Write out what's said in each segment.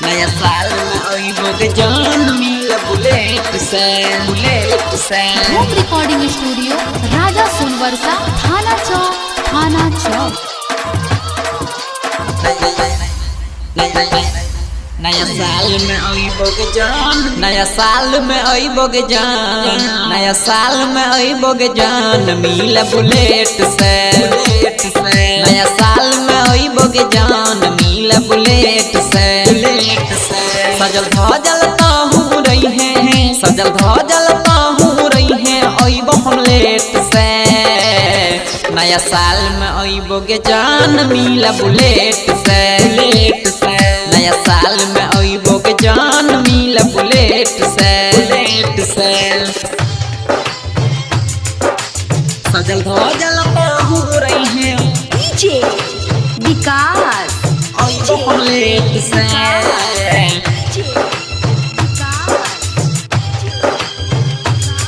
नया साल में आइबो के जान मिल बुलेट से होम रिकॉर्डिंग स्टूडियो राजा सोनवर्षा थाना चौक। नया साल में आइबो के जान नया साल में आइबो के जान नया साल में आइबो के जान मिल बुलेट से नया साल में आइबो के जान मिल बुलेट से सजल धजल ताहू रही है सजल धजल ताहू रही है आइबो हम लेट से नया साल में आइबो के जान मिल बुलेट से नया साल में आइबो के जान मिल बुलेट से सजल धजल ताहू रही है डीजे विकास आइबो हम लेट से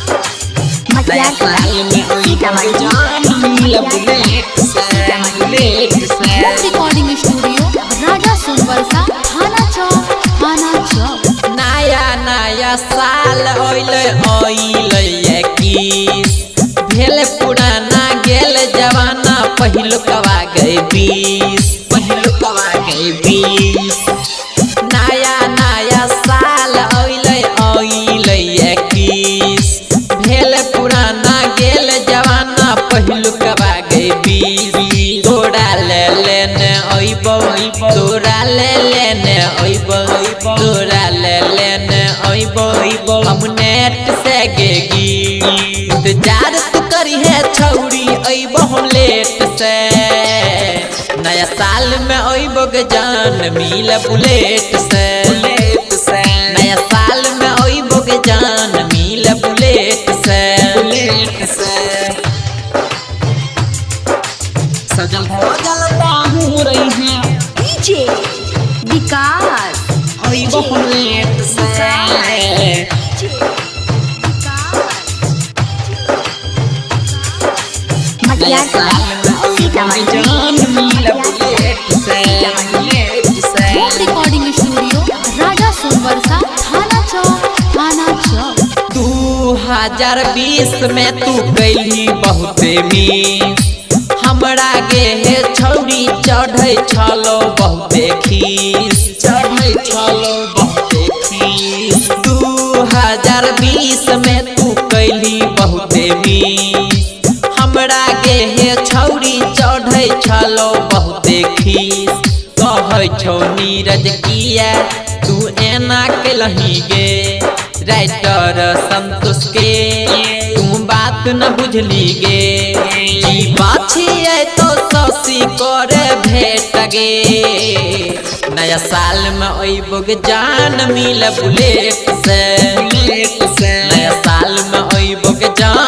नया साल में आइबो के जान मिल बुलेट से होम रिकॉर्डिंग स्टूडियो राजा सोनवर्षा थाना चौक। नया साल ओइले किस भेल पुराना गेल जवाना पहिलुकवा गए 20 नया साल ओइले किस भेल पुराना गेल जवाना पहिलुकवा गए 20 तोरा ले लेने अइबो तोरा ले लेने अइबो तोरा ले लेने अइबो हम नेट से गेगी इंतजार तू करी है छौरी अइबो हम लेट से नया साल में अइबो के जान मिल बुलेट से नया साल में अइबो के जान मिल बुलेट से सजल धजल ताहू रही है डीजे विकास आइबो हम लेट से नया साल में आइबो के जान मिल बुलेट से होम रिकॉर्डिंग स्टूडियो राजा सोनवर्षा थाना चौक। 2020 में तू गई बहुते मिस हमरा गे हे छौरी चढ़ै छलो बहुते खीस 2020 में तू कैली बहुते मिस हमरा गे हे छौरी चढ़ै छलो बहुते खीस कहै छौ नीरज किया तू एना केलही गे राइटर संतोष के तू बात न बुझली गे ई बाछी तो ससी करे भेट गे नया साल में अइबो के जान मिल बुलेट से नया साल में अइबो के जान